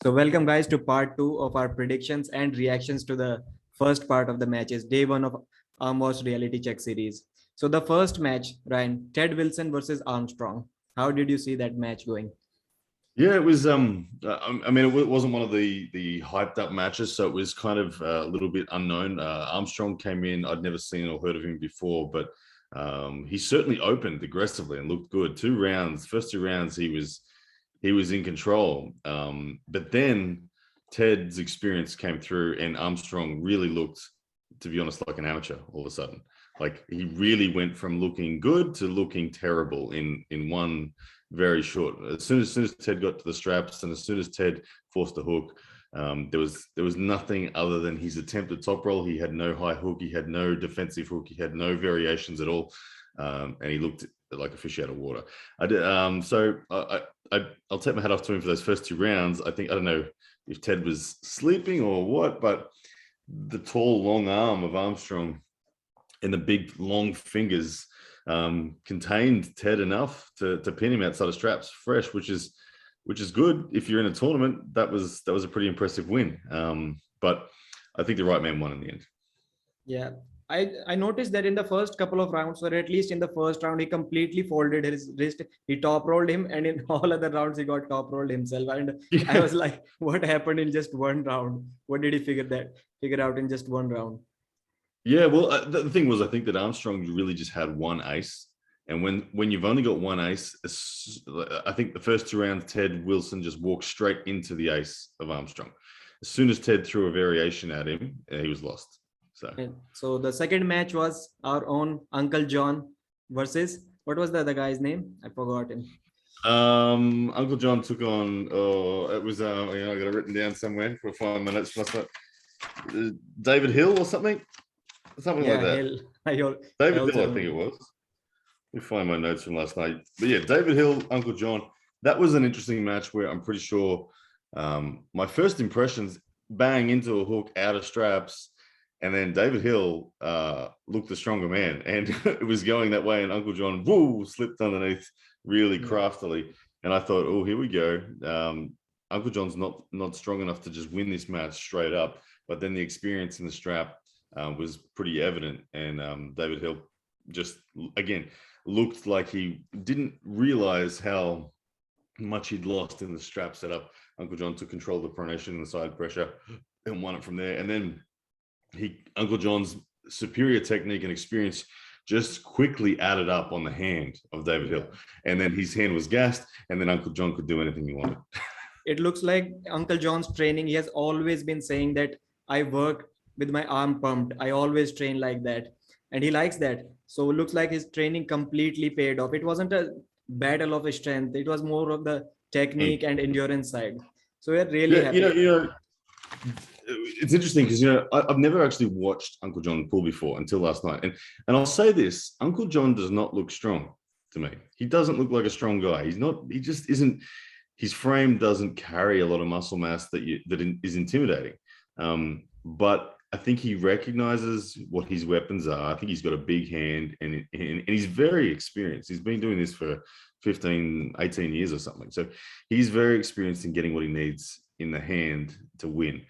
So welcome guys to part 2 of our predictions and reactions to the first part of the matches, day 1 of Armwars reality check series. So the first match, Ryan, Ted Wilson versus Armstrong. How did you see that match going? Yeah, it was. I mean, it wasn't one of the hyped up matches, so it was kind of a little bit unknown. Armstrong came in. I'd never seen or heard of him before, but he certainly opened aggressively and looked good. First two rounds, he was in control. But then Ted's experience came through, and Armstrong really looked, to be honest, like an amateur all of a sudden. Like he really went from looking good to looking terrible in one very short. As soon as Ted got to the straps, and as soon as Ted forced the hook, there was nothing other than his attempted top roll. He had no high hook, he had no defensive hook, he had no variations at all, and he looked like a fish out of water. So I'll take my hat off to him for those first two rounds. I don't know if Ted was sleeping or what, but the tall, long arm of Armstrong and the big, long fingers contained Ted enough to pin him outside of straps fresh, which is good. If you're in a tournament, that was a pretty impressive win. But I think the right man won in the end. Yeah, I noticed that in the first couple of rounds, or at least in the first round, he completely folded his wrist. He top rolled him, and in all other rounds, he got top rolled himself. And I was like, what happened in just one round? What did he figure out in just one round? Yeah, well, the thing was, I think that Armstrong really just had one ace. And when you've only got one ace, I think the first two rounds, Ted Wilson just walked straight into the ace of Armstrong. As soon as Ted threw a variation at him, he was lost. So the second match was our own Uncle John versus, what was the other guy's name? I forgot him. Uncle John took on, it was, I got it written down somewhere for 5 minutes. David Hill or something? Something like that. David Hill, I think it was. Let me find my notes from last night. But yeah, David Hill, Uncle John. That was an interesting match where I'm pretty sure my first impressions, bang into a hook out of straps, and then David Hill looked the stronger man, and it was going that way, and Uncle John slipped underneath really craftily, and I thought, oh, here we go. Uncle John's not strong enough to just win this match straight up, but then the experience in the strap was pretty evident, and David Hill just again looked like he didn't realize how much he'd lost in the strap setup. Uncle John took control of the pronation and the side pressure and won it from there. And then Uncle John's superior technique and experience just quickly added up on the hand of David Hill, and then his hand was gassed, and then Uncle John could do anything he wanted. It looks like Uncle John's training, he has always been saying that I work with my arm pumped. I always train like that. And he likes that. So it looks like his training completely paid off. It wasn't a battle of strength. It was more of the technique and endurance side. So we're really happy. It's interesting because, I've never actually watched Uncle John pull before until last night. And I'll say this, Uncle John does not look strong to me. He doesn't look like a strong guy. He just isn't, his frame doesn't carry a lot of muscle mass that is intimidating. But I think he recognizes what his weapons are. I think he's got a big hand, and he's very experienced. He's been doing this for 15, 18 years or something. So he's very experienced in getting what he needs in the hand to win.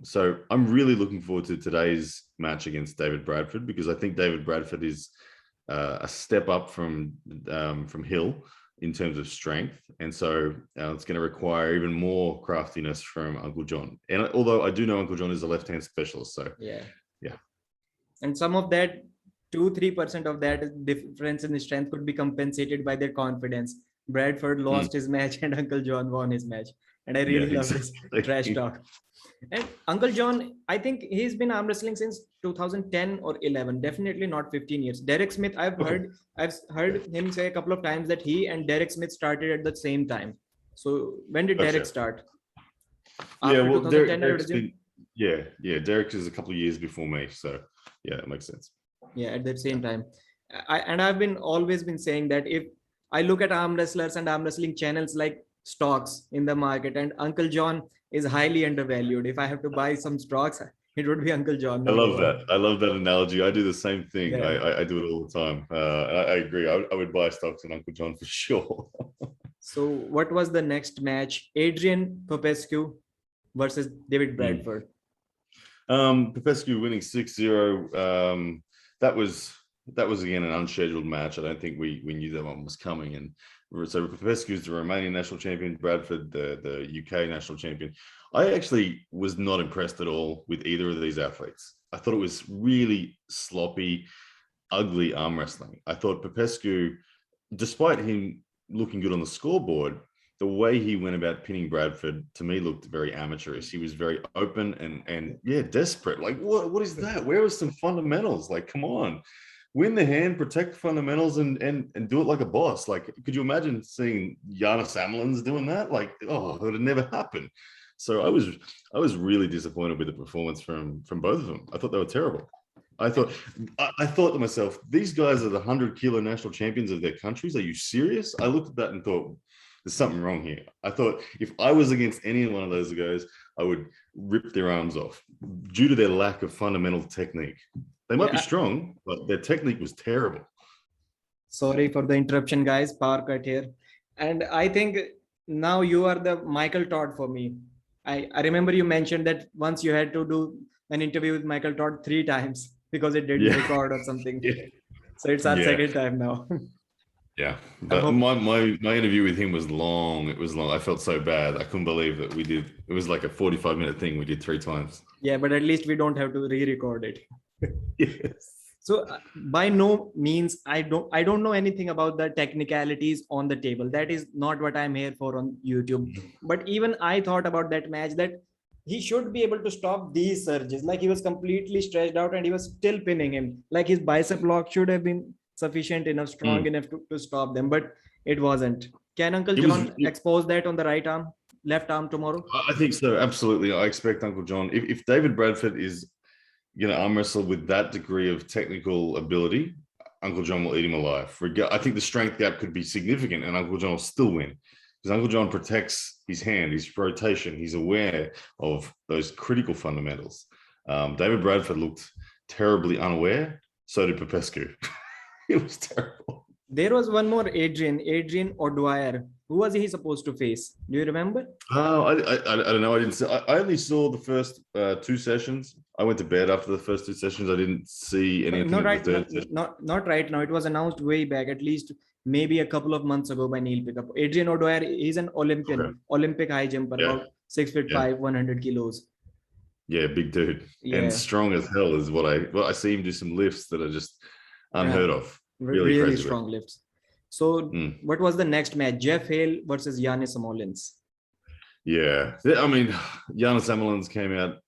So I'm really looking forward to today's match against David Bradford, because I think David Bradford is a step up from Hill in terms of strength, and so it's going to require even more craftiness from Uncle John. And although I do know Uncle John is a left-hand specialist, so yeah. And some of that 2-3% of that difference in strength could be compensated by their confidence. Bradford lost his match, and Uncle John won his match, and I really love this trash talk. And Uncle John, I think he's been arm wrestling since 2010 or 11, definitely not 15 years. Derek Smith, I've heard him say a couple of times that he and Derek Smith started at the same time. So when did Derek start? Derek is a couple of years before me, so yeah, it makes sense. Yeah, at the same time. I've always been saying that if I look at arm wrestlers and arm wrestling channels like stocks in the market, and Uncle John is highly undervalued. If I have to buy some stocks, it would be Uncle John. I love that. I love that analogy. I do the same thing. I do it all the time. I agree. I would buy stocks in Uncle John for sure. So what was the next match? Adrian Popescu versus David Bradford. Popescu winning 6-0. That was again an unscheduled match. I don't think we knew that one was coming. And so Popescu is the Romanian national champion, Bradford the UK national champion. I actually was not impressed at all with either of these athletes. I thought it was really sloppy, ugly arm wrestling. I thought Popescu, despite him looking good on the scoreboard, the way he went about pinning Bradford to me looked very amateurish. He was very open and desperate. Like, what is that? Where are some fundamentals? Like, come on, win the hand, protect the fundamentals, and do it like a boss. Like, could you imagine seeing Janis Amolins doing that? Like, oh, it would have never happened. So I was really disappointed with the performance from both of them. I thought they were terrible. I thought to myself, these guys are the 100-kilo national champions of their countries. Are you serious? I looked at that and thought, there's something wrong here. I thought if I was against any one of those guys, I would rip their arms off due to their lack of fundamental technique. They might be strong, but their technique was terrible. Sorry for the interruption, guys. Power cut here. And I think now you are the Michael Todd for me. I remember you mentioned that once you had to do an interview with Michael Todd 3 times because it didn't record or something. Yeah. So it's our second time now. Yeah, but my interview with him was long. It was long. I felt so bad. I couldn't believe that we did. It was like a 45-minute thing. We did 3 times. Yeah, but at least we don't have to re-record it. Yes. So by no means, I don't know anything about the technicalities on the table. That is not what I'm here for on YouTube. But even I thought about that match that he should be able to stop these surges. Like he was completely stretched out and he was still pinning him. Like his bicep lock should have been sufficient enough, strong enough to stop them, but it wasn't. Can Uncle John expose that on the left arm tomorrow? I think so, absolutely. I expect Uncle John, if David Bradford is going to arm wrestle with that degree of technical ability, Uncle John will eat him alive. I think the strength gap could be significant and Uncle John will still win because Uncle John protects his hand, his rotation. He's aware of those critical fundamentals. David Bradford looked terribly unaware. So did Popescu. It was terrible. There was one more Adrian O'Dwyer. Who was he supposed to face? Do you remember? Oh, I don't know. I only saw the first 2 sessions. I went to bed after the first 2 sessions. I didn't see anything. Not right now. It was announced way back, at least maybe a couple of months ago by Neil Pickup. Adrian O'Dwyer, he's an Olympic high jumper, about 6'5", 100 kilos. Yeah, big dude. And strong as hell is what I see him do some lifts that are just unheard of. Really strong lifts. So what was the next match? Geoff Hale versus Janis Amolins. Yeah, I mean, Janis Amolins came out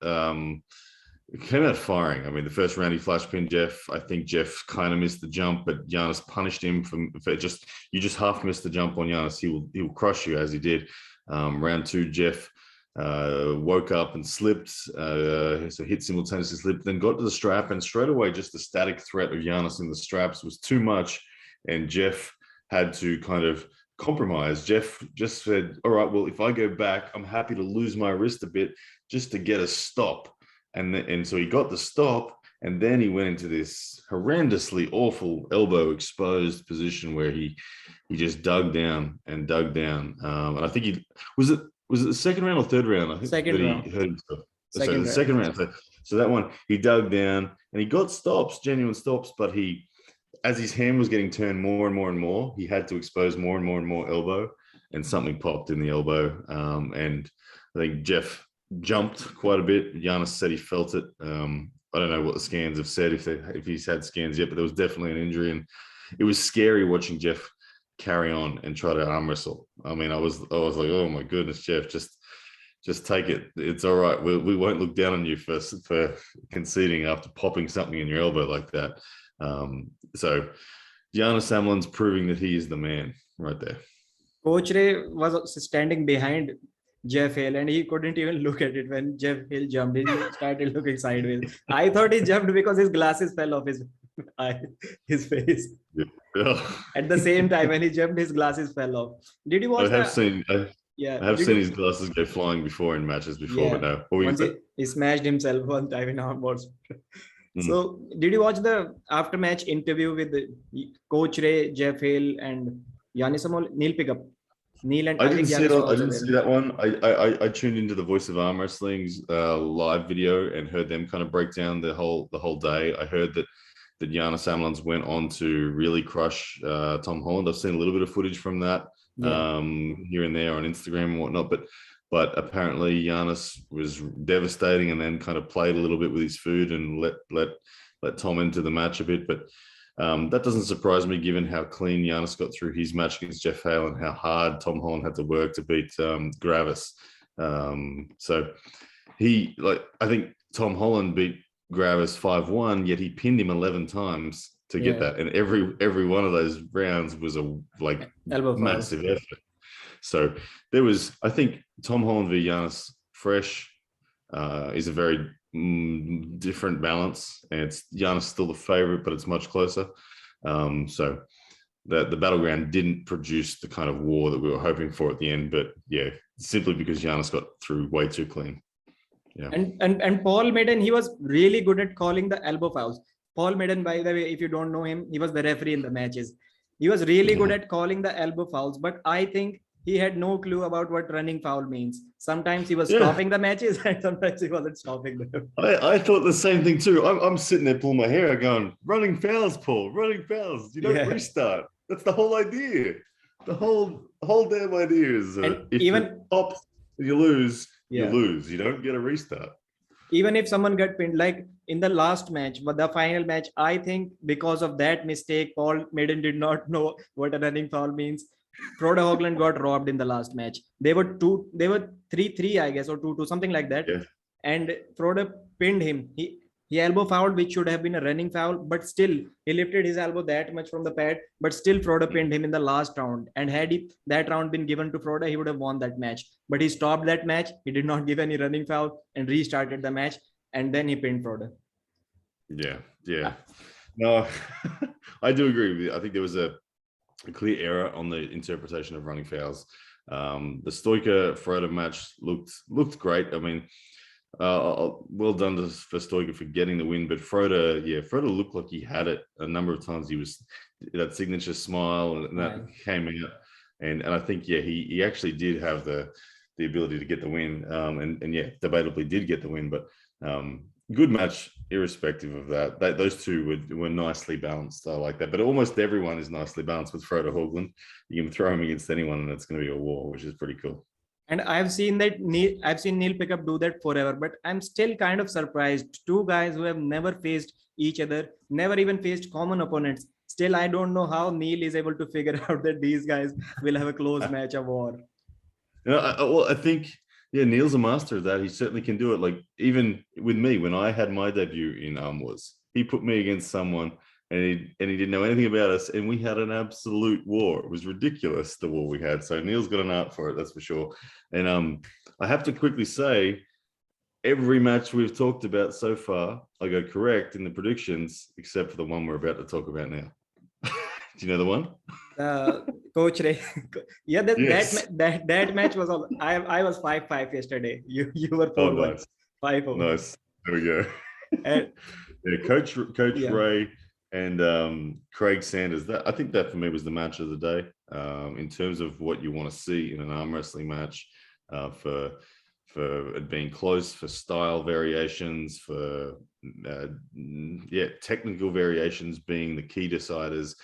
firing. I mean, the first round he flash pinned Geoff. I think Geoff kind of missed the jump, but Janis punished him for you just half missed the jump on Janis. He will crush you as he did. Round 2, Geoff woke up and slipped, so hit simultaneously, slipped, then got to the strap, and straight away just the static threat of Janis in the straps was too much, and Geoff had to kind of compromise. Geoff just said, all right, well, if I go back, I'm happy to lose my wrist a bit just to get a stop, and so he got the stop, and then he went into this horrendously awful elbow exposed position where he just dug down, and I think he was it the second round or third round? I think second round. He hurt himself. The second round. So that one, he dug down and he got stops, genuine stops, but as his hand was getting turned more and more and more, he had to expose more and more and more elbow, and something popped in the elbow. And I think Geoff jumped quite a bit. Janis said he felt it. I don't know what the scans have said if he's had scans yet, but there was definitely an injury, and it was scary watching Geoff carry on and try to arm wrestle. I mean, I was like, oh my goodness, Geoff, just take it. It's all right. We won't look down on you for conceding after popping something in your elbow like that. So Janis Amolins proving that he is the man right there. Coach Ray was standing behind Geoff Hale and he couldn't even look at it when Geoff Hale jumped. He started looking sideways. I thought he jumped because his glasses fell off his face. Yeah. At the same time, when he jumped, his glasses fell off. Did you watch? I have seen his glasses go flying before in matches before, but no. He smashed himself one time in Armwars. So, did you watch the after-match interview with Coach Ray, Geoff Hale, and Janis Amolins? Neil Pickup. Neil and I I think didn't see it. Janis was I also didn't there. see that one. I tuned into the Voice of Arm Wrestling's live video and heard them kind of break down the whole day. I heard that Janis Amolins went on to really crush Tom Holland. I've seen a little bit of footage from that here and there on Instagram and whatnot, but apparently Janis was devastating and then kind of played a little bit with his food and let Tom into the match a bit. But that doesn't surprise me given how clean Janis got through his match against Geoff Hale and how hard Tom Holland had to work to beat Gravis. So I think Tom Holland beat Gravis 5-1, yet he pinned him 11 times to get that. And every one of those rounds was a massive effort. So I think Tom Holland v Janis fresh is a very different balance, and it's Janis still the favorite, but it's much closer. So the battleground didn't produce the kind of war that we were hoping for at the end, but simply because Janis got through way too clean. Yeah. And Paul Maiden, he was really good at calling the elbow fouls. Paul Maiden, by the way, if you don't know him, he was the referee in the matches. He was really good at calling the elbow fouls, but I think he had no clue about what running foul means. Sometimes he was stopping the matches and sometimes he wasn't stopping them. I thought the same thing too. I'm sitting there pulling my hair out going, running fouls, Paul, running fouls. You don't restart. That's the whole idea. The whole damn idea is if you pop, you lose, you lose. You don't get a restart. Even if someone got pinned, like in the last match, but the final match, I think because of that mistake, Paul Maiden did not know what a running foul means. Frode Haughland got robbed in the last match. They were 3-3, I guess, or 2-2, something like that. Yeah. And Frode pinned him. He elbow fouled, which should have been a running foul, but still he lifted his elbow that much from the pad, but still Frode pinned him in the last round. And had that round been given to Frode, he would have won that match. But he stopped that match. He did not give any running foul and restarted the match. And then he pinned Frode. Yeah. No, I do agree with you. I think there was a clear error on the interpretation of running fouls. The Stoica Frode match looked great. I mean, well done for Stoica for getting the win, but Frode looked like he had it a number of times. He was that signature smile and that came out, and I think he actually did have the ability to get the win, and debatably did get the win, but good match irrespective of that. Those two were nicely balanced. I like that, but almost everyone is nicely balanced with Frode Haughland. You can throw him against anyone and it's going to be a war, which is pretty cool. And I've seen Neil Pickup do that forever, but I'm still kind of surprised. Two guys who have never faced each other, never even faced common opponents. Still, I don't know how Neil is able to figure out that these guys will have a close match, a war. I think, Neil's a master of that. He certainly can do it. Like, even with me, when I had my debut in Armwars, he put me against someone and he didn't know anything about us, and we had an absolute war. It was ridiculous, the war we had. So Neil's got an art for it, that's for sure. And I have to quickly say, every match we've talked about so far, I go correct in the predictions, except for the one we're about to talk about now. Do you know the one? Coach Ray. That match was all. I was 5-5 yesterday. You were 4-1. 5-4. Nice. There we go. And, Coach Ray and Craig Sanders. I think that for me was the match of the day in terms of what you want to see in an arm wrestling match, for it being close, for style variations, for technical variations being the key deciders.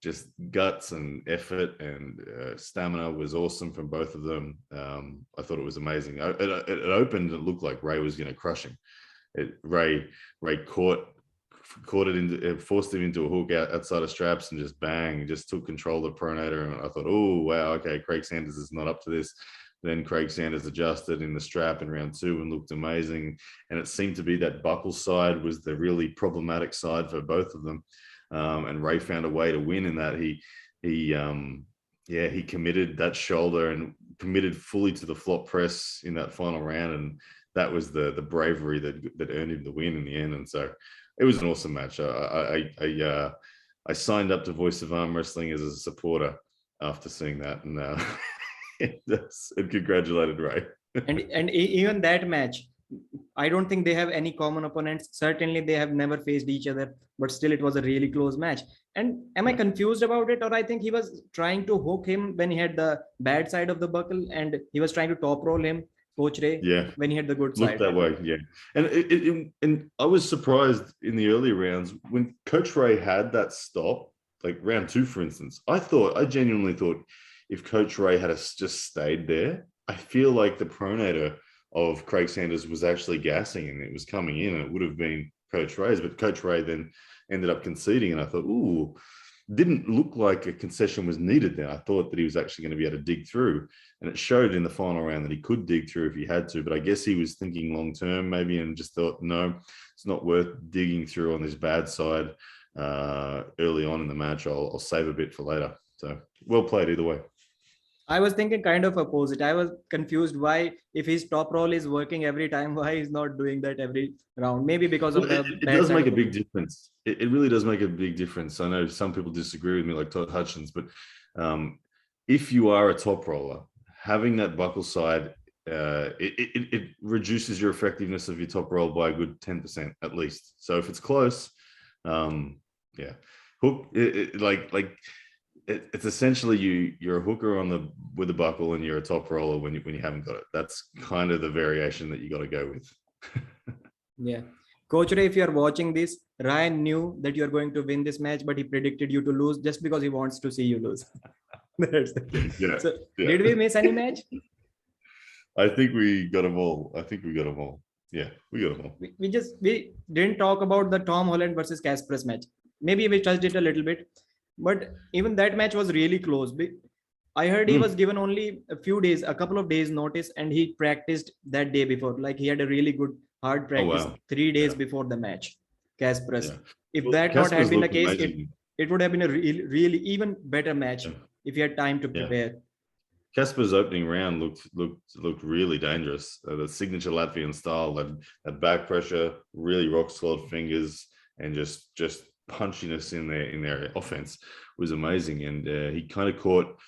Just guts and effort and stamina was awesome from both of them. I thought it was amazing. It opened. It looked like Ray was going to crush him. Ray caught it into, forced him into a hook outside of straps and just bang, just took control of the pronator. And I thought, oh wow, okay, Craig Sanders is not up to this. Then Craig Sanders adjusted in the strap in round 2 and looked amazing. And it seemed to be that buckle side was the really problematic side for both of them. And Ray found a way to win in that he committed that shoulder and committed fully to the flop press in that final round, and that was the bravery that earned him the win in the end. And so it was an awesome match. I signed up to Voice of Arm Wrestling as a supporter after seeing that, and congratulated Ray. and even that match, I don't think they have any common opponents. Certainly, they have never faced each other, but still, it was a really close match. And am I confused about it, or I think he was trying to hook him when he had the bad side of the buckle, and he was trying to top roll him, Coach Ray, Yeah, when he had the good looked side. that way. Yeah, and and I was surprised in the early rounds when Coach Ray had that stop, like round 2, for instance. I genuinely thought if Coach Ray had just stayed there, I feel like the pronator of Craig Sanders was actually gassing and it was coming in, and it would have been Coach Ray's, but Coach Ray then ended up conceding, and I thought, ooh, didn't look like a concession was needed there. I thought that he was actually going to be able to dig through, and it showed in the final round that he could dig through if he had to, but I guess he was thinking long term maybe and just thought, no, it's not worth digging through on this bad side early on in the match. I'll save a bit for later. So well played either way. I was thinking kind of opposite. I was confused why, if his top roll is working every time, why he's not doing that every round. Maybe because of the it does make a big difference. It really does make a big difference. I know some people disagree with me, like Todd Hutchins, but if you are a top roller, having that buckle side, it reduces your effectiveness of your top roll by a good 10% at least. So if it's close, yeah, hook it's essentially you're a hooker with a buckle and you're a top roller when you haven't got it. That's kind of the variation that you got to go with. Yeah. Coach Ray, if you are watching this, Ryan knew that you are going to win this match, but he predicted you to lose just because he wants to see you lose. That's the thing. Yeah. So, did we miss any match? I think we got them all. Yeah, we got them all. We didn't talk about the Tom Holland versus Kasparas match. Maybe we touched it a little bit, but even that match was really close. I heard he was given only a couple of days notice, and he practiced that day before. Like he had a really good hard practice 3 days before the match. Kasparas. Yeah. If that not had been the case, it would have been a really even better match if he had time to prepare. Kaspar's opening round looked really dangerous. The signature Latvian style, that back pressure, really rock solid fingers, and just punchiness in their offense was amazing. And he kind of caught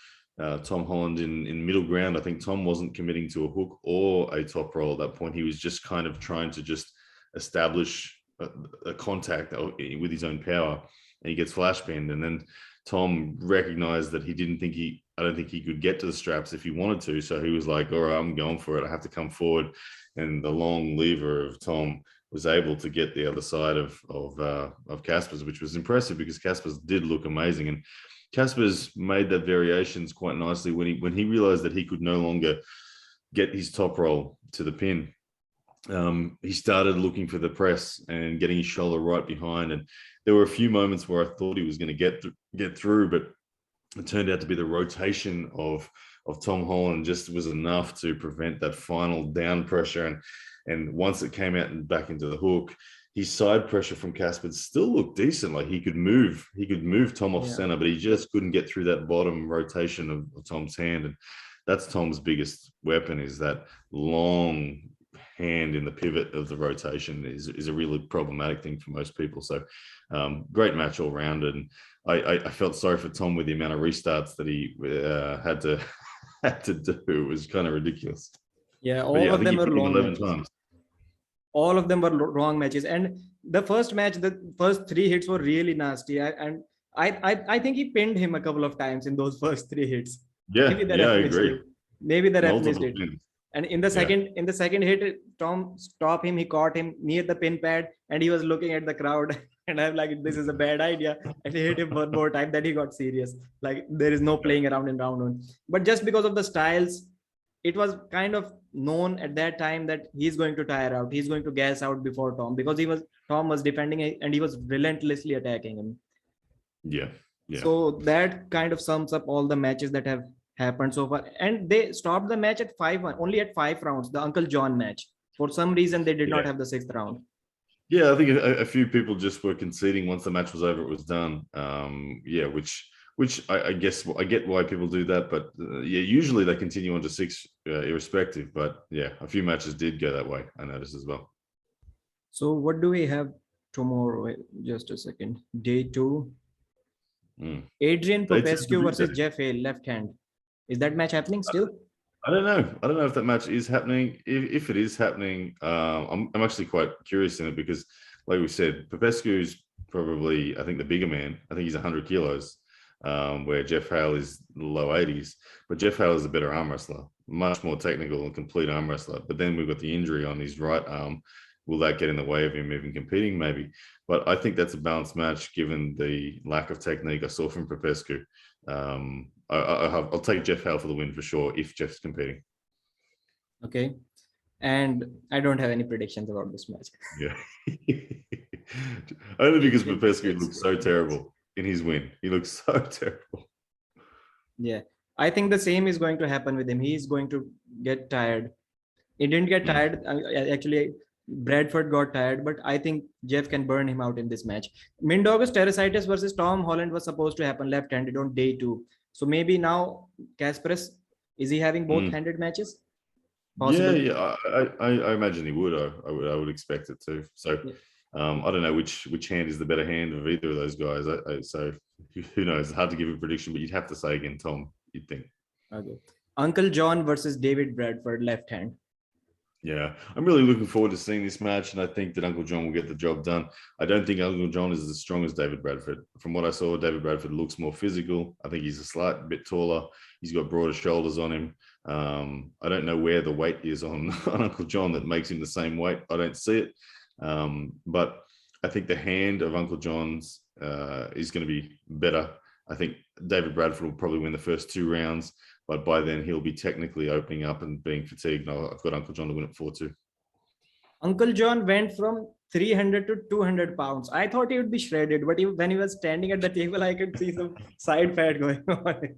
Tom Holland in middle ground. I think Tom wasn't committing to a hook or a top roll at that point. He was just kind of trying to just establish a contact with his own power, and he gets flash pinned. And then Tom recognized that I don't think he could get to the straps if he wanted to. So he was like, all right, I'm going for it. I have to come forward. And the long lever of Tom was able to get the other side of Kasparas, which was impressive because Kasparas did look amazing. And Kasparas made that variations quite nicely when he realized that he could no longer get his top roll to the pin. He started looking for the press and getting his shoulder right behind. And there were a few moments where I thought he was going to get through, but it turned out to be the rotation of Tom Holland just was enough to prevent that final down pressure. And once it came out and back into the hook, his side pressure from Kasparas still looked decent. Like he could move Tom off center, but he just couldn't get through that bottom rotation of Tom's hand. And that's Tom's biggest weapon, is that long hand in the pivot of the rotation is a really problematic thing for most people. So great match all round. And I felt sorry for Tom with the amount of restarts that he had to do. It was kind of ridiculous. Yeah, all of them were long matches. All of them were wrong matches. And the first match, the first 3 hits were really nasty. I think he pinned him a couple of times in those first 3 hits. Yeah, I agree. Maybe the ref missed it. And in the second hit, Tom stopped him. He caught him near the pin pad, and he was looking at the crowd. And I'm like, this is a bad idea. And he hit him one more time. Then he got serious. Like there is no playing around in round 1. But just because of the styles, it was kind of known at that time that he's going to tire out. He's going to gas out before Tom, because Tom was defending and he was relentlessly attacking him. Yeah. So that kind of sums up all the matches that have happened so far. And they stopped the match at 5-1, only at 5 rounds, the Uncle John match. For some reason, they did not have the 6th round. Yeah, I think a few people just were conceding once the match was over, it was done. Which I guess I get why people do that, but usually they continue on to 6 irrespective. But yeah, a few matches did go that way, I noticed as well. So what do we have tomorrow? Just a second. Day 2. Adrian Popescu versus Geoff Hale, left hand. Is that match happening still? I don't know. I don't know if that match is happening. If it is happening, I'm actually quite curious in it because, like we said, Popescu is probably, I think, the bigger man. I think he's 100 kilos, where Geoff Hale is low 80s. But Geoff Hale is a better arm wrestler, much more technical and complete arm wrestler. But then we've got the injury on his right arm. Will that get in the way of him even competing? Maybe. But I think that's a balanced match given the lack of technique I saw from Popescu. I'll take Geoff Hale for the win for sure if Geoff's competing. Okay. And I don't have any predictions about this match. Yeah. Only because Popescu looks so terrible in his win. He looks so terrible. Yeah. I think the same is going to happen with him. He's going to get tired. He didn't get tired. Actually, Bradford got tired, but I think Geoff can burn him out in this match. Mindaugas Teresitis versus Tom Holland was supposed to happen left-handed on day 2. So maybe now Kasparas, is he having both-handed matches? Possible? Yeah. I imagine he would. I would expect it to. So I don't know which hand is the better hand of either of those guys. So who knows? It's hard to give a prediction, but you'd have to say again, Tom. You'd think. Okay. Uncle John versus David Bradford, left hand. Yeah, I'm really looking forward to seeing this match, and I think that Uncle John will get the job done. I don't think Uncle John is as strong as David Bradford. From what I saw, David Bradford looks more physical. I think he's a slight bit taller. He's got broader shoulders on him. I don't know where the weight is on Uncle John that makes him the same weight. I don't see it. But I think the hand of Uncle John's is going to be better. I think David Bradford will probably win the first 2 rounds. But by then, he'll be technically opening up and being fatigued. No, I've got Uncle John to win at 4-2. Uncle John went from 300 to 200 pounds. I thought he would be shredded, but when he was standing at the table, I could see some side fat going on.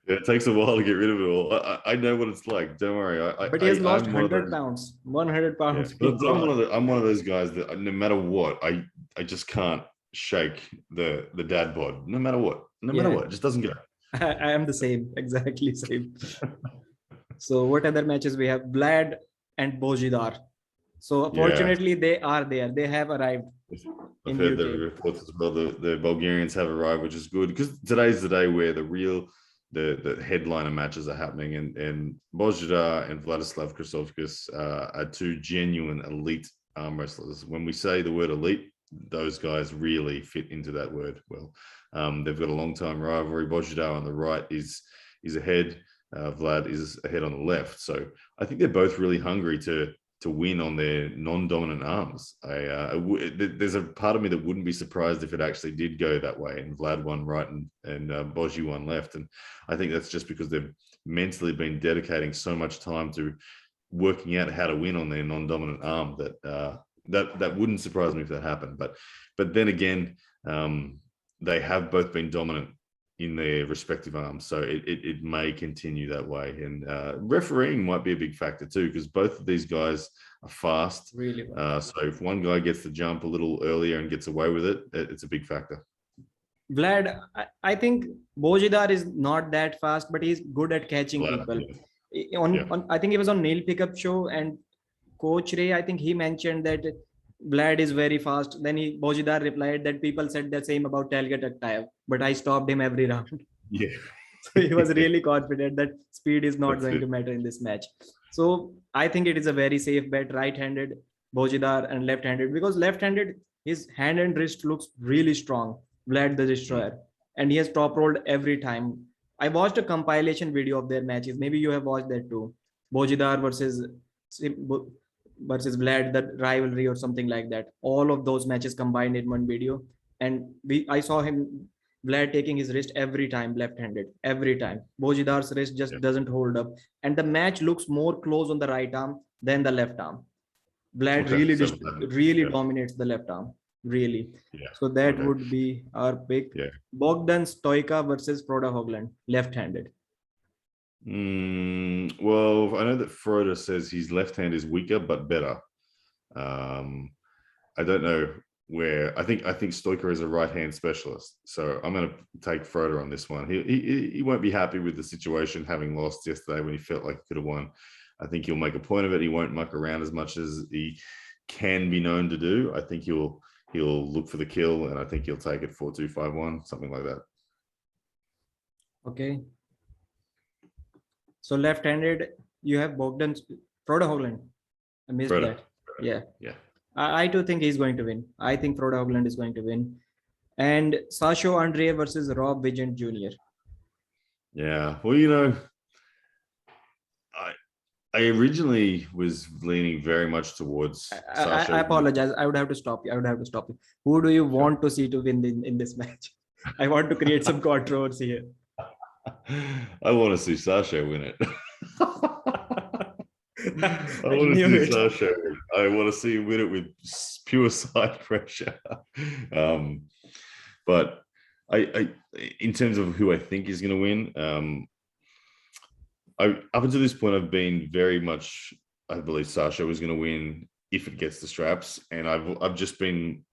It takes a while to get rid of it all. I know what it's like. Don't worry. But he has lost 100 pounds. 100 pounds. Yeah. I'm one of those guys that no matter what, I just can't shake the dad bod. No matter what. No matter what. It just doesn't go. I am the same, exactly same. So what other matches we have? Vlad and Bozhidar. So fortunately, they are there. They have arrived. I've heard the reports as well. The Bulgarians have arrived, which is good because today's the day where the headliner matches are happening, and Bozhidar and Vladislav Krasovskis are 2 genuine elite arm wrestlers. When we say the word elite, those guys really fit into that word well. They've got a long time rivalry. Bozhidar on the right is ahead. Vlad is ahead on the left. So I think they're both really hungry to win on their non-dominant arms. There's a part of me that wouldn't be surprised if it actually did go that way and Vlad won right and Bozhi won left. And I think that's just because they've mentally been dedicating so much time to working out how to win on their non-dominant arm that wouldn't surprise me if that happened. But then again, they have both been dominant in their respective arms, so it may continue that way. And refereeing might be a big factor too, because both of these guys are fast. Really. So if one guy gets the jump a little earlier and gets away with it, it's a big factor. Vlad, I think Bozhidar is not that fast, but he's good at catching people. Yeah. I think it was on Nail Pickup Show, and Coach Ray, I think he mentioned that Vlad is very fast. Then Bozhidar replied that people said the same about Talgat Aktaev, but I stopped him every round. Yeah. So he was really confident that speed is not going to matter in this match. So I think it is a very safe bet, right-handed Bozhidar and left-handed, because left-handed, his hand and wrist looks really strong. Vlad the Destroyer. And he has top rolled every time. I watched a compilation video of their matches. Maybe you have watched that too. Bozhidar versus Vlad, the rivalry or something like that. All of those matches combined in one video. And I saw Vlad taking his wrist every time left-handed, every time. Bozhidar's wrist just doesn't hold up. And the match looks more close on the right arm than the left arm. Vlad really dominates the left arm. Really. Yeah. So that would be our pick. Yeah. Bogdan Stoica versus Frode Haughland, left-handed. Well, I know that Frode says his left hand is weaker but better. I don't know where. I think Stoica is a right hand specialist, so I'm going to take Frode on this one. He won't be happy with the situation, having lost yesterday when he felt like he could have won. I think he'll make a point of it. He won't muck around as much as he can be known to do. I think he'll look for the kill, and I think he'll take it 4-2, 5-1, something like that. Okay. So left-handed, you have Bogdan, Frode Haughland. I missed Frode. that. Yeah. Yeah. I too think he's going to win. I think Frode Haughland is going to win. And Sasho Andreev versus Rob Vigent Jr. Yeah. Well, I originally was leaning very much towards Sasho. I apologize. I would have to stop you. Who do you want to see to win in this match? I want to create some controversy here. I want to see Sasho win it. I want to see Sasho. I want to see him win it with pure side pressure. But I, in terms of who I think is going to win, up until this point, I've been very much, I believe Sasho is going to win if it gets the straps, and I've just been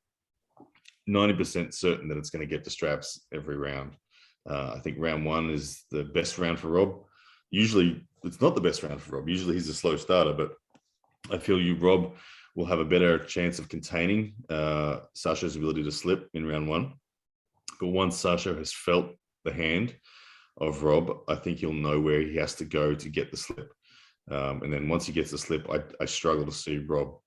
90% certain that it's going to get the straps every round. I think round one is the best round for Rob. Usually, it's not the best round for Rob. Usually, he's a slow starter, but I feel Rob will have a better chance of containing Sasho's ability to slip in round one. But once Sasho has felt the hand of Rob, I think he'll know where he has to go to get the slip. And then once he gets the slip, I struggle to see Rob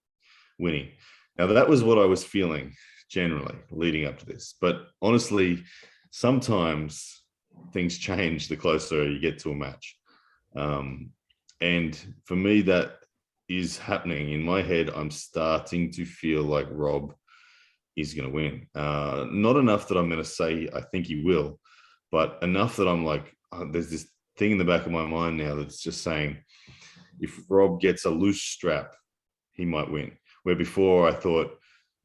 winning. Now, that was what I was feeling generally leading up to this. But honestly, sometimes things change the closer you get to a match. And for me, that is happening. In my head, I'm starting to feel like Rob is going to win. Not enough that I'm going to say I think he will, but enough that I'm like, there's this thing in the back of my mind now that's just saying, if Rob gets a loose strap, he might win. Where before I thought,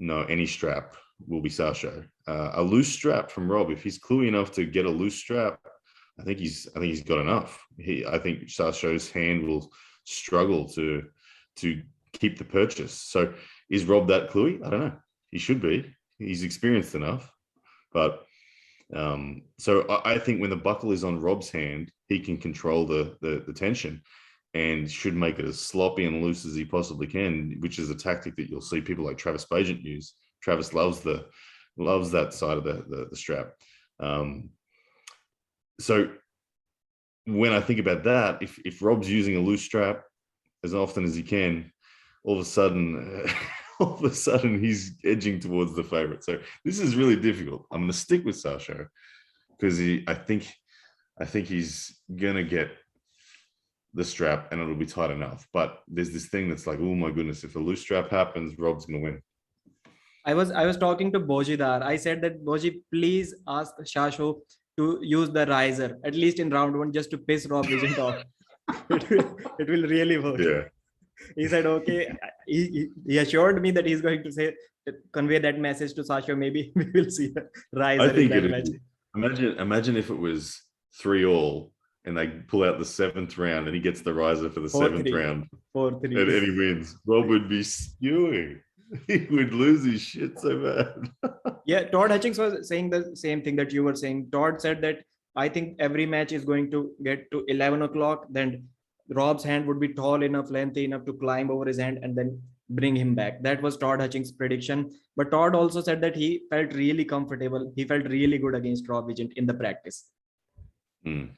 no, any strap will be Sasho. A loose strap from Rob, if he's cluey enough to get a loose strap, I think he's got enough. I think Sasho's hand will struggle to keep the purchase. So is Rob that cluey? I don't know. He should be. He's experienced enough, but. So I think when the buckle is on Rob's hand, he can control the tension and should make it as sloppy and loose as he possibly can, which is a tactic that you'll see people like Travis Bogdan use. Travis loves that side of the strap. So when I think about that, if Rob's using a loose strap as often as he can, all of a sudden he's edging towards the favorite. So this is really difficult. I'm going to stick with Sasho because I think he's going to get the strap and it'll be tight enough. But there's this thing that's like, oh my goodness, if a loose strap happens, Rob's going to win. I was talking to Bozhidar. I said that, Boji, please ask Sasho to use the riser, at least in round one, just to piss Rob Vigent off. It will really work. Yeah. He said, okay. He assured me that he's going to convey that message to Sasho. Maybe we will see the riser. I think in that match. Imagine if it was 3-3 and they pull out the 7th round and he gets the riser for the 7th round. 4-3. And he wins. Rob would be spewing. He would lose his shit so bad. Yeah, Todd Hutchings was saying the same thing that you were saying. Todd said that I think every match is going to get to 11 o'clock. Then Rob's hand would be tall enough, lengthy enough to climb over his hand and then bring him back. That was Todd Hutchings' prediction. But Todd also said that he felt really comfortable. He felt really good against Rob Vigent in the practice.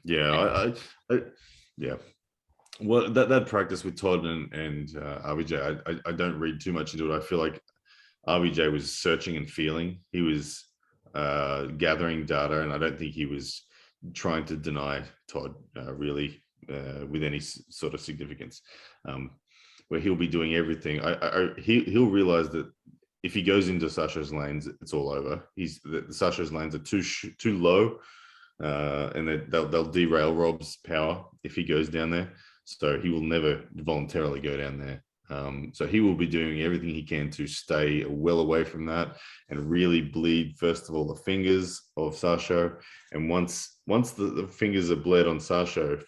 Yeah, yeah. Well, that practice with Todd and RVJ, I don't read too much into it. I feel like RVJ was searching and feeling. He was gathering data, and I don't think he was trying to deny Todd really with any sort of significance. Where he'll be doing everything. He'll realize that if he goes into Sasho's lanes, it's all over. The Sasho's lanes are too low, and they'll derail Rob's power if he goes down there. So he will never voluntarily go down there. So he will be doing everything he can to stay well away from that and really bleed, first of all, the fingers of Sasho. And once the fingers are bled on Sasho,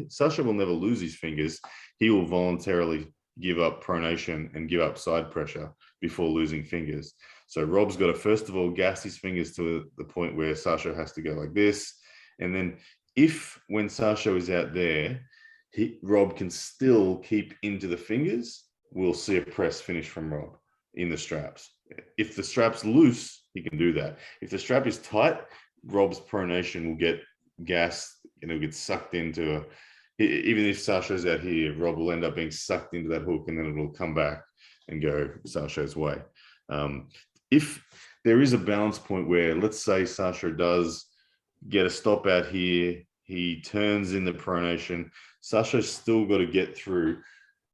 Sasho will never lose his fingers. He will voluntarily give up pronation and give up side pressure before losing fingers. So Rob's got to, first of all, gas his fingers to the point where Sasho has to go like this. And then when Sasho is out there, Rob can still keep into the fingers, we'll see a press finish from Rob in the straps. If the strap's loose, he can do that. If the strap is tight, Rob's pronation will get gas and it'll get sucked into even if Sasho's out here, Rob will end up being sucked into that hook, and then it'll come back and go Sasho's way. If there is a balance point where, let's say, Sasho does get a stop out here, he turns in the pronation, Sasho's still got to get through.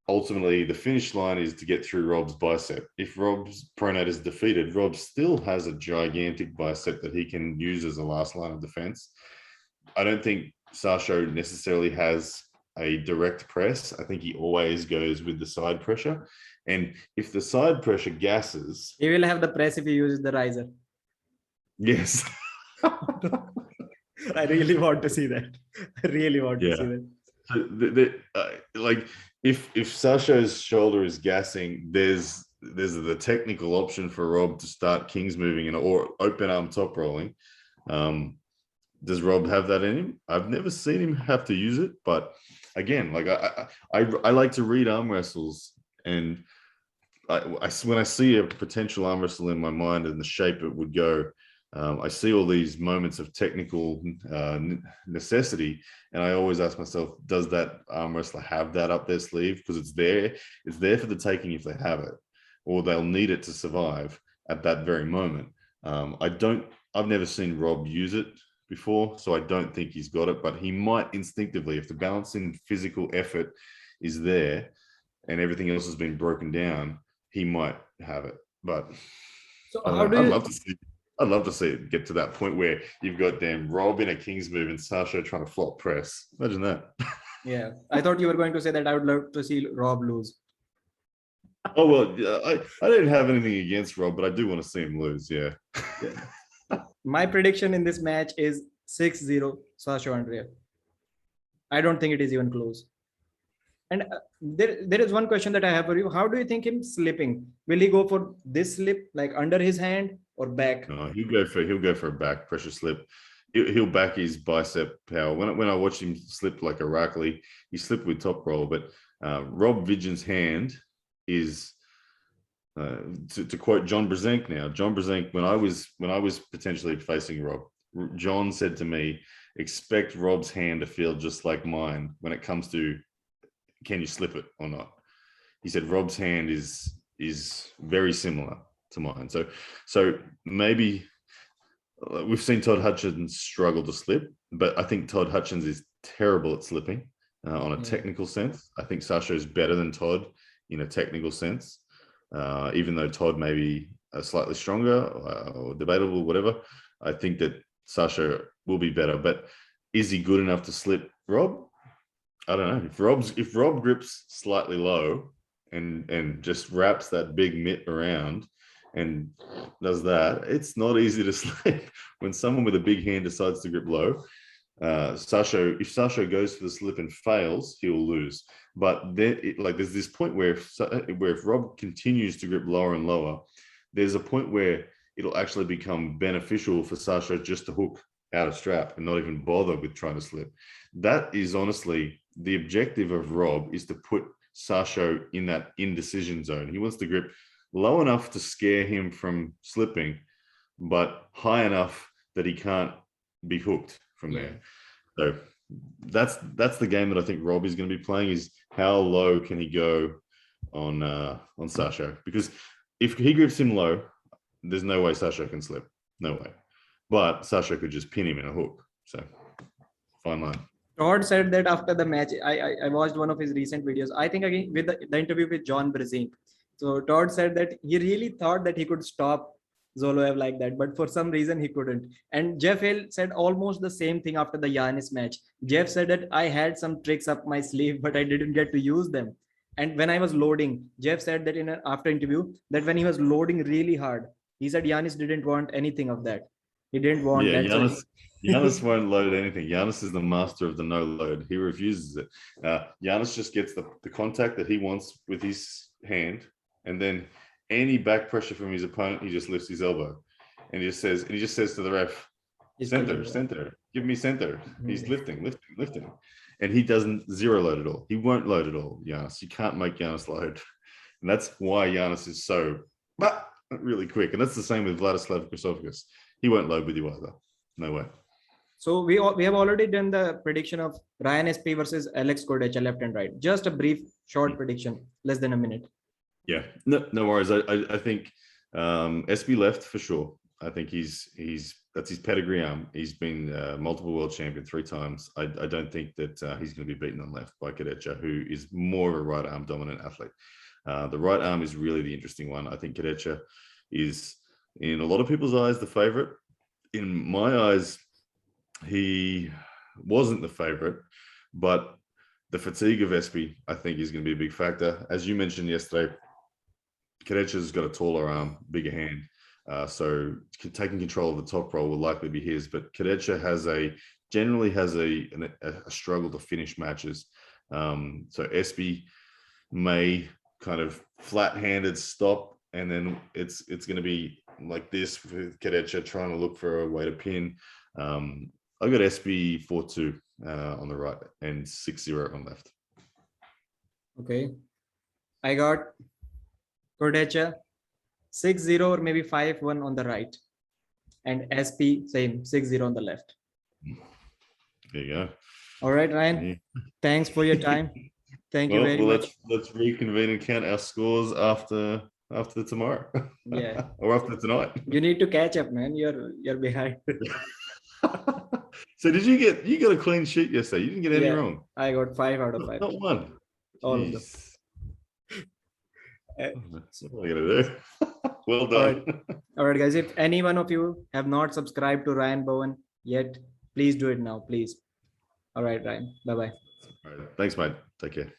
Ultimately, the finish line is to get through Rob's bicep. If Rob's pronate is defeated, Rob still has a gigantic bicep that he can use as a last line of defense. I don't think Sasho necessarily has a direct press. I think he always goes with the side pressure. And if the side pressure gasses... He will have the press if he uses the riser. Yes. I really want to see that. I really want to see that. Like if Sasho's shoulder is gassing, there's the technical option for Rob to start Kings moving or open arm top rolling. Does Rob have that in him? I've never seen him have to use it, but again, like I like to read arm wrestles, and when I see a potential arm wrestle in my mind and the shape it would go, I see all these moments of technical necessity, and I always ask myself, does that arm wrestler have that up their sleeve? Because it's there for the taking if they have it, or they'll need it to survive at that very moment. I've never seen Rob use it before, so I don't think he's got it, but he might instinctively, if the balancing physical effort is there and everything else has been broken down, he might have it. But so I'd love to see it get to that point where you've got Rob in a King's move and Sasho trying to flop press. Imagine that. Yeah, I thought you were going to say that I would love to see Rob lose. Oh, well, I don't have anything against Rob, but I do want to see him lose, yeah. My prediction in this match is 6-0 Sasho Andreev. I don't think it is even close. And there is one question that I have for you. How do you think him slipping? Will he go for this slip, like under his hand, or back? No, he'll go for a back pressure slip. He'll back his bicep power. When I watched him slip like Irakli, he slipped with top roll. But Rob Vigen's hand is, to quote John Brzenk now. John Brzenk, when I was potentially facing Rob, John said to me, expect Rob's hand to feel just like mine when it comes to, can you slip it or not? He said Rob's hand is very similar to mine. So maybe we've seen Todd Hutchins struggle to slip, but I think Todd Hutchins is terrible at slipping on a technical sense. I think Sasho is better than Todd in a technical sense, even though Todd may be slightly stronger or debatable, whatever. I think that Sasho will be better, but is he good enough to slip Rob? I don't know. If Rob grips slightly low and just wraps that big mitt around and does that, it's not easy to slip. When someone with a big hand decides to grip low, if Sasho goes for the slip and fails, he'll lose. But there's this point where if Rob continues to grip lower and lower, there's a point where it'll actually become beneficial for Sasho just to hook out of strap and not even bother with trying to slip. That is honestly the objective of Rob, is to put Sasho in that indecision zone. He wants to grip low enough to scare him from slipping, but high enough that he can't be hooked from there. So that's the game that I think Rob is going to be playing, is how low can he go on Sasho? Because if he grips him low, there's no way Sasho can slip. No way. But Sasho could just pin him in a hook. So fine line. Todd said that after the match, I watched one of his recent videos. I think again with the interview with John Brzenk. So Todd said that he really thought that he could stop Zoloev like that, but for some reason he couldn't. And Geoff Hale said almost the same thing after the Janis match. Geoff said that I had some tricks up my sleeve, but I didn't get to use them. And when I was loading, Geoff said that in an after interview that when he was loading really hard, he said Janis didn't want anything of that. He didn't want that. Janis won't load anything. Janis is the master of the no load. He refuses it. Janis just gets the contact that he wants with his hand, and then any back pressure from his opponent, he just lifts his elbow, and he just says to the ref, center, give me center. He's lifting, and he doesn't zero load at all. He won't load at all. Janis, you can't make Janis load, and that's why Janis is so really quick. And that's the same with Vladislav Kasparas. He won't load with you either. No way. So we have already done the prediction of Ryan SP versus Alex Kurdecha, left and right. Just a brief, short prediction, less than a minute. Yeah, no worries. I think SB left for sure. I think he's that's his pedigree arm. He's been multiple world champion 3 times. I don't think that he's going to be beaten on left by Kurdecha, who is more of a right arm dominant athlete. The right arm is really the interesting one. I think Kurdecha is, in a lot of people's eyes, the favorite. In my eyes, he wasn't the favorite, but the fatigue of Espey, I think, is going to be a big factor. As you mentioned yesterday, Kurdecha's got a taller arm, bigger hand. So taking control of the top roll will likely be his, but Kurdecha generally has a struggle to finish matches. So Espey may kind of flat-handed stop, and then it's going to be like this with Kurdecha trying to look for a way to pin. I got Espey 4-2 on the right and 6-0 on left. Okay. I got Kurdecha 6-0 or maybe 5-1 on the right. And SP, same, 6-0 on the left. There you go. All right, Ryan. Yeah. Thanks for your time. Thank you very much. Let's reconvene and count our scores after tomorrow. Yeah. Or after tonight. You need to catch up, man. You're behind. So you got a clean sheet yesterday? You didn't get any wrong. I got 5 out of 5. Not one. All of them. That's all I gotta do. Well done. All right, guys. If any one of you have not subscribed to Ryan Bowen yet, please do it now, please. All right, Ryan. Bye-bye. All right. Thanks, mate. Take care.